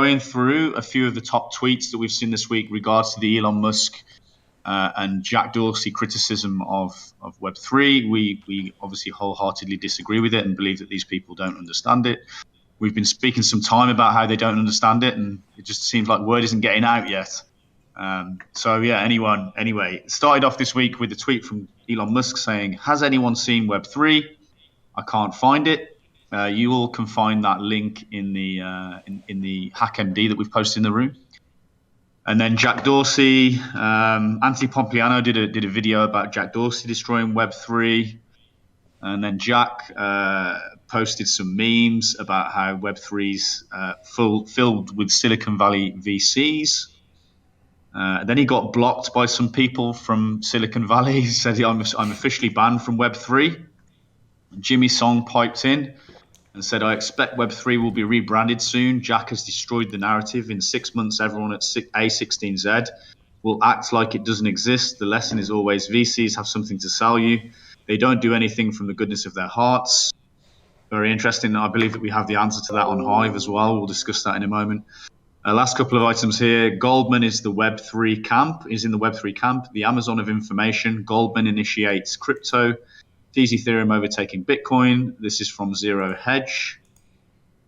going through a few of the top tweets that we've seen this week regards to the Elon Musk and Jack Dorsey criticism of Web3. We obviously wholeheartedly disagree with it and believe that these people don't understand it. We've been speaking some time about how they don't understand it, and it just seems like word isn't getting out yet. Anyway, started off this week with a tweet from Elon Musk saying, "Has anyone seen Web3? I can't find it." You all can find that link in the HackMD that we've posted in the room. And then Jack Dorsey, Anthony Pompliano did a video about Jack Dorsey destroying Web3. And then Jack posted some memes about how Web3's filled with Silicon Valley VCs. Then he got blocked by some people from Silicon Valley. He said, I'm officially banned from Web3. Jimmy Song piped in and said, "I expect Web3 will be rebranded soon. Jack has destroyed the narrative. In 6 months, everyone at A16Z will act like it doesn't exist. The lesson is always VCs have something to sell you. They don't do anything from the goodness of their hearts." Very interesting. I believe that we have the answer to that on Hive as well. We'll discuss that in a moment. Last couple of items here. Goldman is in the Web3 camp, the Amazon of information. Goldman initiates crypto. Sees Ethereum overtaking Bitcoin. This is from Zero Hedge.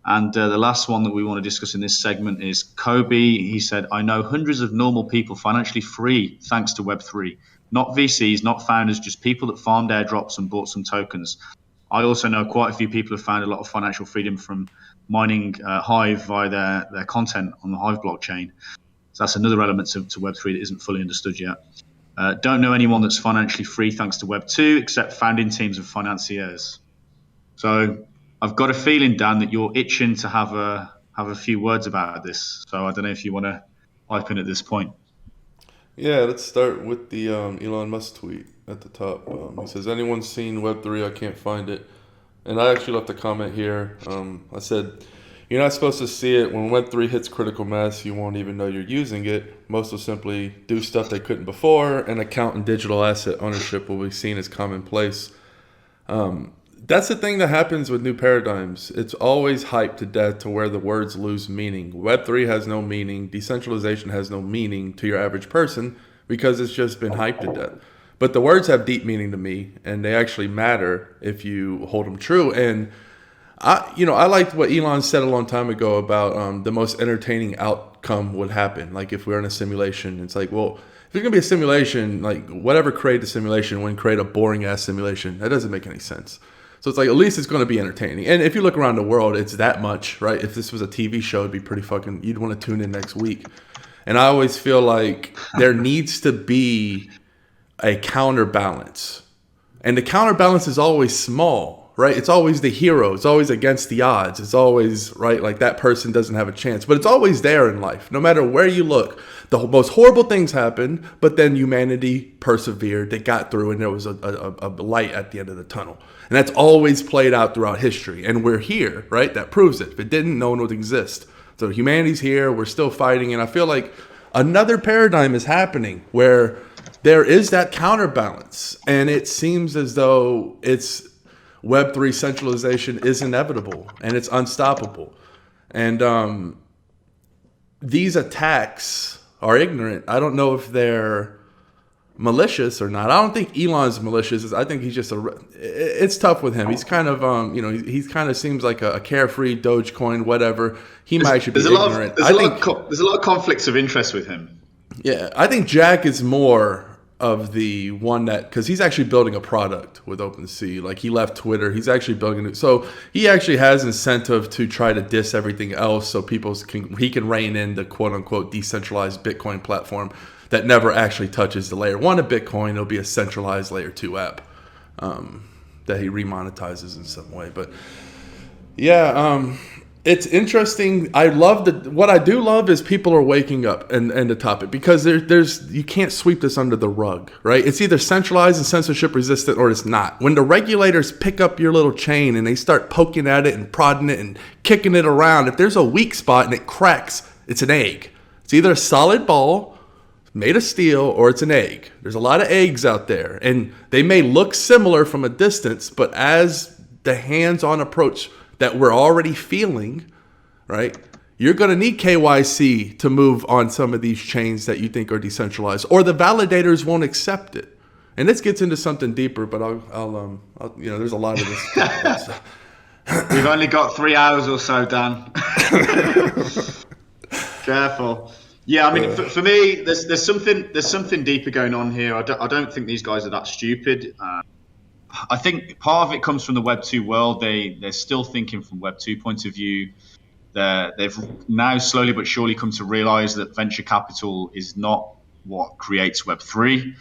And the last one that we want to discuss in this segment is Kobe. He said, "I know hundreds of normal people financially free thanks to Web3. Not VCs, not founders, just people that farmed airdrops and bought some tokens. I also know quite a few people have found a lot of financial freedom from mining Hive via their content on the Hive blockchain." So that's another element to Web3 that isn't fully understood yet. Don't know anyone that's financially free thanks to Web2 except founding teams of financiers. So I've got a feeling, Dan, that you're itching to have a few words about this. So I don't know if you want to pipe in at this point. Yeah, let's start with the Elon Musk tweet at the top. He says, "Anyone seen Web3? I can't find it." And I actually left a comment here. I said, "You're not supposed to see it. When Web3 hits critical mass, you won't even know you're using it. Most will simply do stuff they couldn't before, and account and digital asset ownership will be seen as commonplace." That's the thing that happens with new paradigms. It's always hyped to death to where the words lose meaning. Web3 has no meaning. Decentralization has no meaning to your average person because it's just been hyped to death. But the words have deep meaning to me, and they actually matter if you hold them true. And I liked what Elon said a long time ago about the most entertaining outcome would happen. Like if we're in a simulation, it's like, well, if there's going to be a simulation, like whatever created the simulation wouldn't create a boring ass simulation. That doesn't make any sense. So it's like, at least it's going to be entertaining. And if you look around the world, it's that much, right? If this was a TV show, it'd be pretty fucking, you'd want to tune in next week. And I always feel like there needs to be a counterbalance. And the counterbalance is always small, right? It's always the hero. It's always against the odds. It's always, right, like that person doesn't have a chance. But it's always there in life. No matter where you look, the most horrible things happened, but then humanity persevered. They got through, and there was a light at the end of the tunnel. And that's always played out throughout history. And we're here, right? That proves it. If it didn't, no one would exist. So humanity's here. We're still fighting. And I feel like another paradigm is happening where there is that counterbalance. And it seems as though it's Web3 centralization is inevitable and it's unstoppable. And these attacks are ignorant. I don't know if they're malicious or not. I don't think Elon's malicious. I think he's just it's tough with him. He's kind of he's kind of seems like a carefree Dogecoin whatever. He might actually be ignorant. There's a lot of conflicts of interest with him. Yeah, I think Jack is more of the one that, because he's actually building a product with OpenSea. Like he left Twitter, he's actually building it. So he actually has incentive to try to diss everything else, so he can rein in the quote unquote decentralized Bitcoin platform that never actually touches the layer 1 of Bitcoin. It'll be a centralized layer 2 app that he remonetizes in some way. But yeah, it's interesting. What I do love is people are waking up and the topic, because there's you can't sweep this under the rug, right? It's either centralized and censorship resistant or it's not. When the regulators pick up your little chain and they start poking at it and prodding it and kicking it around, if there's a weak spot and it cracks, it's an egg. It's either a solid ball made of steel or it's an egg. There's a lot of eggs out there, and they may look similar from a distance, but as the hands-on approach that we're already feeling, right? you're going to need KYC to move on some of these chains that you think are decentralized, or the validators won't accept it. And this gets into something deeper, but I'll there's a lot of this to talk about. So. We've only got 3 hours or so, Dan. Careful. Yeah, I mean, for me, there's something deeper going on here. I don't think these guys are that stupid. I think part of it comes from the Web 2 world. They're still thinking from Web 2 point of view. They've now slowly but surely come to realize that venture capital is not what creates Web 3.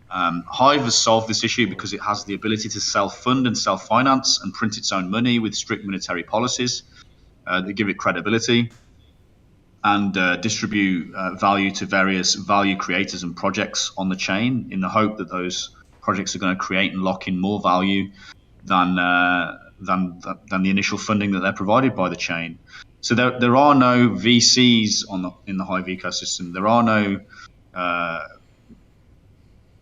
Hive has solved this issue because it has the ability to self-fund and self-finance and print its own money with strict monetary policies that give it credibility and distribute value to various value creators and projects on the chain in the hope that those projects are going to create and lock in more value than the initial funding that they're provided by the chain. So there are no VCs in the Hive ecosystem. There are no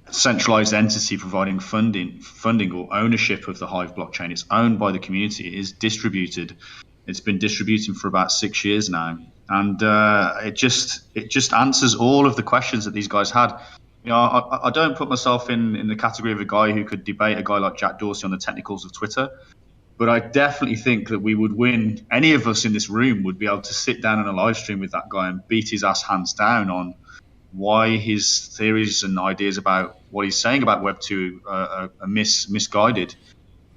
centralized entity providing funding or ownership of the Hive blockchain. It's owned by the community. It is distributed. It's been distributing for about 6 years now, and it just answers all of the questions that these guys had. I don't put myself in the category of a guy who could debate a guy like Jack Dorsey on the technicals of Twitter, but I definitely think that we would win. Any of us in this room would be able to sit down on a live stream with that guy and beat his ass hands down on why his theories and ideas about what he's saying about Web 2 are misguided,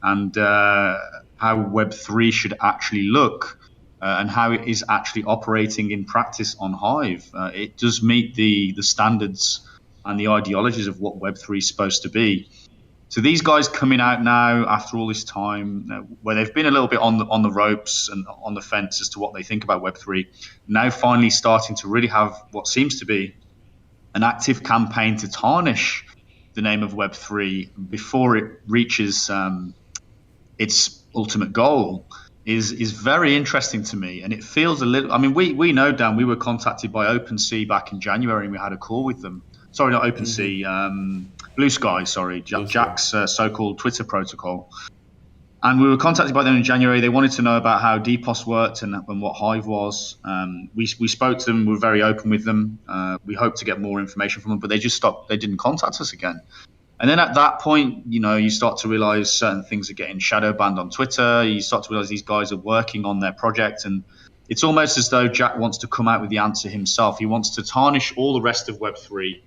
and how Web 3 should actually look, and how it is actually operating in practice on Hive. It does meet the standards and the ideologies of what Web 3 is supposed to be. So these guys coming out now after all this time, where they've been a little bit on the ropes and on the fence as to what they think about Web 3, now finally starting to really have what seems to be an active campaign to tarnish the name of Web 3 before it reaches its ultimate goal is very interesting to me. And it feels a little, I mean, we know, Dan, we were contacted by OpenSea back in January and we had a call with them. Sorry, not OpenSea, Blue Sky, sorry, Jack's so-called Twitter protocol. And we were contacted by them in January. They wanted to know about how DPoS worked and what Hive was. We spoke to them. We were very open with them. We hoped to get more information from them, but they just stopped. They didn't contact us again. And then at that point, you start to realize certain things are getting shadow banned on Twitter. You start to realize these guys are working on their project. And it's almost as though Jack wants to come out with the answer himself. He wants to tarnish all the rest of Web3.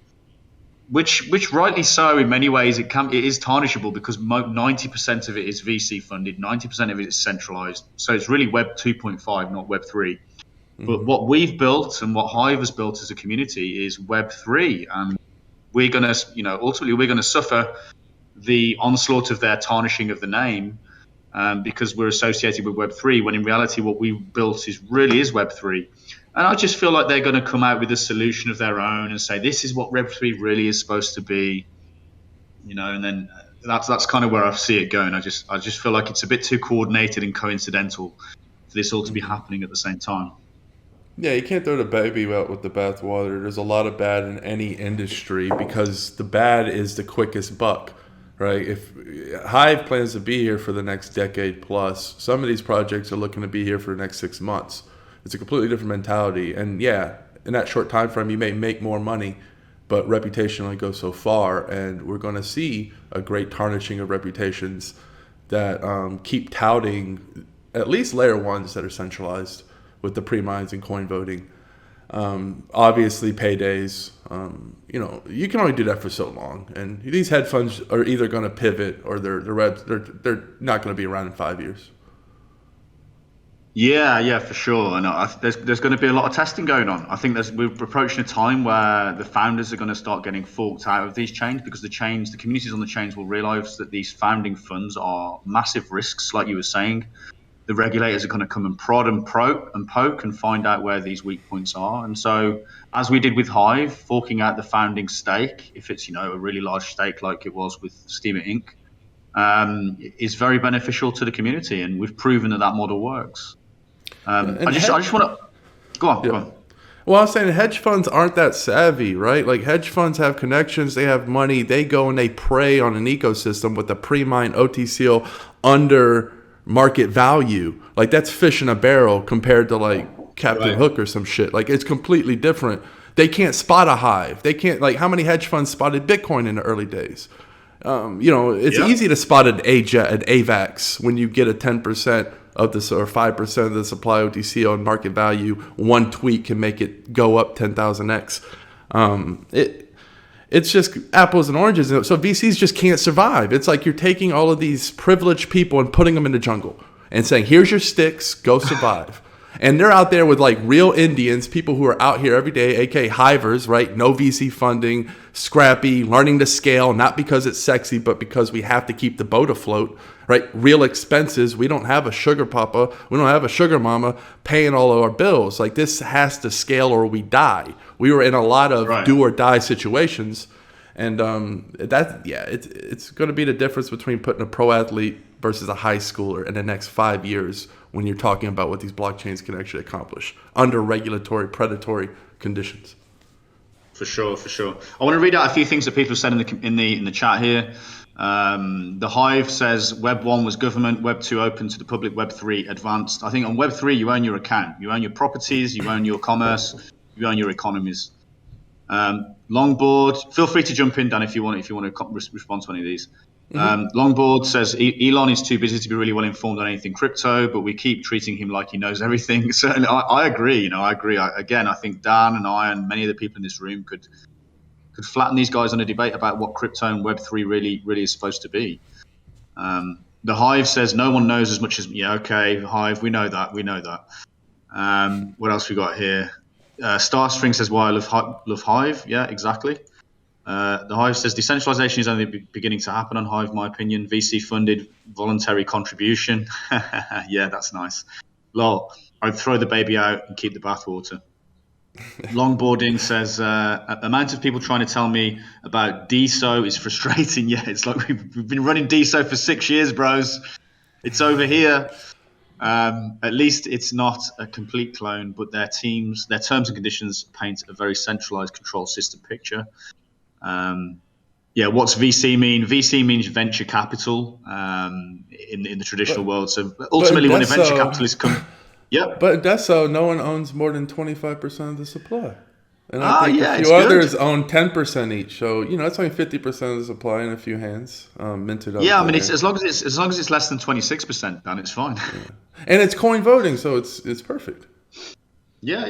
Which rightly so in many ways it is tarnishable because 90% of it is VC funded, 90% of it is centralized. So it's really Web 2.5, not Web 3. Mm-hmm. But what we've built and what Hive has built as a community is Web 3, and we're going to, ultimately we're going to suffer the onslaught of their tarnishing of the name because we're associated with Web 3, when in reality what we built really is Web 3. And I just feel like they're going to come out with a solution of their own and say, this is what Web 3 really is supposed to be, and then that's kind of where I see it going. I just feel like it's a bit too coordinated and coincidental for this all to be happening at the same time. Yeah, you can't throw the baby out with the bathwater. There's a lot of bad in any industry because the bad is the quickest buck, right? If Hive plans to be here for the next decade plus, some of these projects are looking to be here for the next 6 months. It's a completely different mentality. And yeah, in that short time frame, you may make more money, but reputation only goes so far. And we're going to see a great tarnishing of reputations that keep touting at least layer ones that are centralized with the pre-mines and coin voting. Obviously, paydays. You can only do that for so long. And these hedge funds are either going to pivot or they're not going to be around in 5 years. Yeah, for sure. And there's going to be a lot of testing going on. I think we're approaching a time where the founders are going to start getting forked out of these chains because the communities on the chains will realize that these founding funds are massive risks, like you were saying. The regulators are going to come and prod and poke and find out where these weak points are. And so, as we did with Hive, forking out the founding stake, if it's a really large stake like it was with Steamer Inc., is very beneficial to the community, and we've proven that model works. I just want to go on. Well, I was saying hedge funds aren't that savvy, right? Like hedge funds have connections, they have money, they go and they prey on an ecosystem with a pre-mine OTCO under market value. Like that's fish in a barrel compared to like Captain Right. Hook or some shit. Like, it's completely different. They can't spot a hive. They can't, like, how many hedge funds spotted Bitcoin in the early days? It's Yeah. easy to spot an AVAX when you get a 10% of this or 5% of the supply OTC on market value. One tweet can make it go up 10,000x. It's just apples and oranges. So VCs just can't survive. It's like you're taking all of these privileged people and putting them in the jungle and saying, here's your sticks, go survive. And they're out there with like real Indians, people who are out here every day, aka hivers, right? No VC funding, scrappy, learning to scale, not because it's sexy, but because we have to keep the boat afloat, right? Real expenses. We don't have a sugar papa, we don't have a sugar mama paying all of our bills. Like, this has to scale or we die. We were in a lot of Right. do or die situations. And it's going to be the difference between putting a pro athlete versus a high schooler in the next 5 years when you're talking about what these blockchains can actually accomplish under regulatory, predatory conditions. For sure, for sure. I want to read out a few things that people have said in the chat here. The Hive says Web 1 was government, Web 2 open to the public, Web 3 advanced. I think on Web 3 you own your account, you own your properties, you own your commerce, you own your economies. Longboard, feel free to jump in, Dan, if you want to respond to any of these. Longboard says Elon is too busy to be really well informed on anything crypto, but we keep treating him like he knows everything. So I agree. I agree. I think Dan and I and many of the people in this room could flatten these guys on a debate about what crypto and Web3 really is supposed to be. The Hive says no one knows as much as okay, Hive, we know that. What else we got here? Starstring says why I love Hive. Yeah, exactly. The Hive says decentralization is only beginning to happen on Hive, my opinion. VC funded voluntary contribution. Yeah, that's nice. Lol, I'd throw the baby out and keep the bathwater. Longboarding says amount of people trying to tell me about DSO is frustrating. Yeah, it's like we've been running DSO for 6 years, bros. It's over here. At least it's not a complete clone, but their terms and conditions paint a very centralized control system picture. What's VC mean? VC means venture capital in the traditional world. So ultimately, when a venture capitalist comes, yep. But that's so no one owns more than 25% of the supply. And I think a it's few others good. own 10% each. So, that's only 50% of the supply in a few hands minted out Yeah, I there. mean, it's as long as it's less than 26%, then it's fine. And it's coin voting, so it's perfect. Yeah.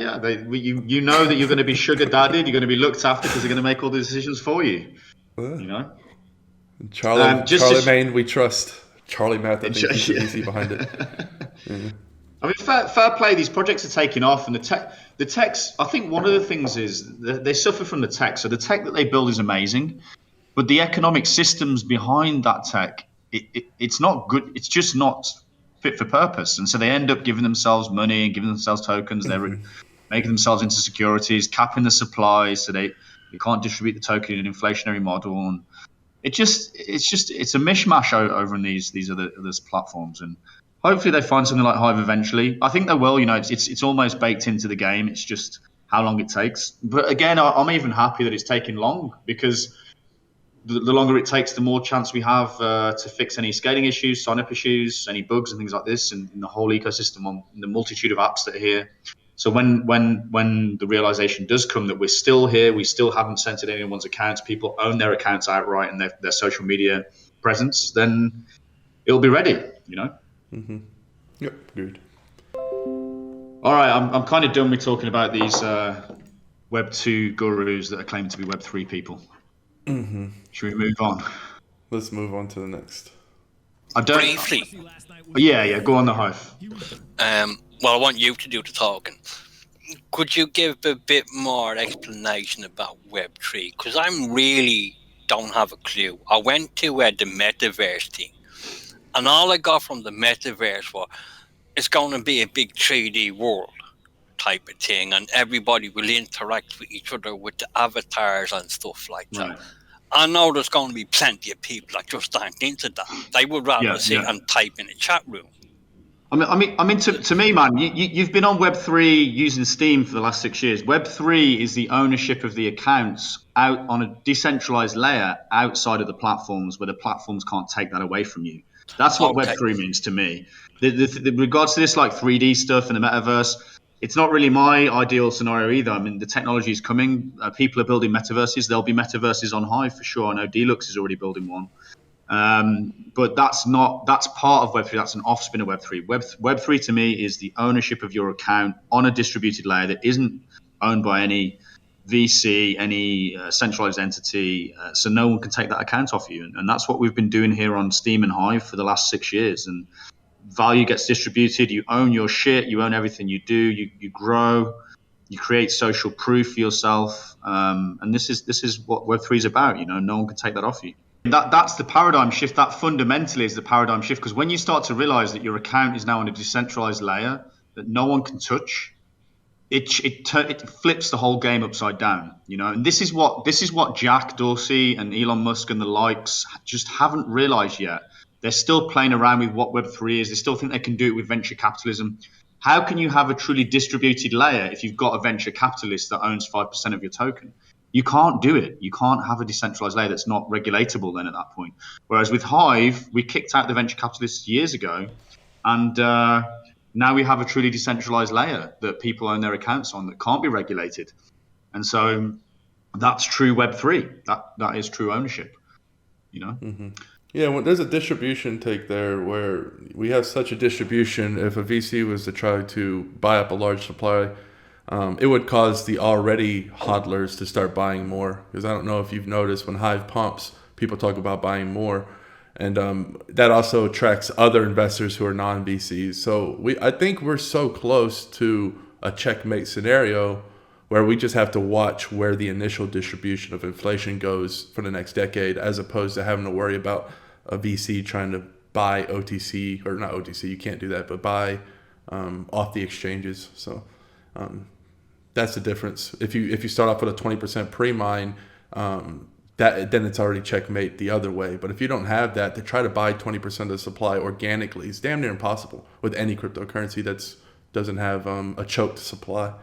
You know that you're going to be sugar daddied, you're going to be looked after because they're going to make all the decisions for you. You know. Charlie Maine, we trust. Charlie Math, I think he's the VC behind it. Yeah. I mean, fair play. These projects are taking off, and the techs. I think one of the things is they suffer from the tech. So the tech that they build is amazing, but the economic systems behind that tech, it's not good. It's just not fit for purpose, and so they end up giving themselves money and giving themselves tokens. They're making themselves into securities, capping the supply, so they can't distribute the token in an inflationary model, and it's a mishmash over in these other platforms, and hopefully they find something like Hive eventually. I think they will. It's almost baked into the game. It's just how long it takes. But again, I'm even happy that it's taking long because the longer it takes, the more chance we have to fix any scaling issues, sign-up issues, any bugs and things like this, and in the whole ecosystem on the multitude of apps that are here. So when the realization does come that we're still here, we still haven't censored anyone's accounts, people own their accounts outright and their social media presence, then it'll be ready. Yep, good. All right, I'm kind of done with talking about these Web 2 gurus that are claiming to be Web 3 people. Should we move on? Let's move on to the next. Briefly. Yeah, go on the Hive. Well, I want you to do the talking. Could you give a bit more explanation about Web3? Because I really don't have a clue. I went to the metaverse thing, and all I got from the metaverse was it's going to be a big 3D world type of thing, and everybody will interact with each other with the avatars and stuff like that. Right. I know there's going to be plenty of people that just aren't into that. They would rather sit and type in a chat room. I mean, to me, man, you've been on Web3 using Steam for the last 6 years. Web3 is the ownership of the accounts out on a decentralized layer outside of the platforms where the platforms can't take that away from you. That's what Web3 means to me. The regards to this like 3D stuff and the metaverse, it's not really my ideal scenario either. I mean, the technology is coming. People are building metaverses. There'll be metaverses on Hive for sure. I know Deluxe is already building one. But that's part of Web3. That's an offspin of Web3. Web3 to me is the ownership of your account on a distributed layer that isn't owned by any VC, any centralized entity. So no one can take that account off you. And that's what we've been doing here on Steam and Hive for the last 6 years. And value gets distributed. You own your shit. You own everything you do. You grow. You create social proof for yourself. And this is what Web3 is about. No one can take that off you. That's the paradigm shift. That fundamentally is the paradigm shift, because when you start to realize that your account is now on a decentralized layer that no one can touch, it flips the whole game upside down. And this is what Jack Dorsey and Elon Musk and the likes just haven't realized yet. They're still playing around with what Web3 is. They still think they can do it with venture capitalism. How can you have a truly distributed layer if you've got a venture capitalist that owns 5% of your token? You can't do it. You can't have a decentralized layer that's not regulatable then at that point. Whereas with Hive, we kicked out the venture capitalists years ago, and now we have a truly decentralized layer that people own their accounts on that can't be regulated. And so that's true Web3. That is true ownership, Mm-hmm. Yeah, well, there's a distribution take there where we have such a distribution. If a VC was to try to buy up a large supply, it would cause the already hodlers to start buying more. Because I don't know if you've noticed, when Hive pumps, people talk about buying more. And that also attracts other investors who are non-VCs. So I think we're so close to a checkmate scenario where we just have to watch where the initial distribution of inflation goes for the next decade, as opposed to having to worry about a VC trying to buy OTC, or not OTC, you can't do that, but buy off the exchanges. So that's the difference. If you start off with a 20% pre-mine, then it's already checkmate the other way. But if you don't have that, to try to buy 20% of the supply organically is damn near impossible with any cryptocurrency that doesn't have a choked supply.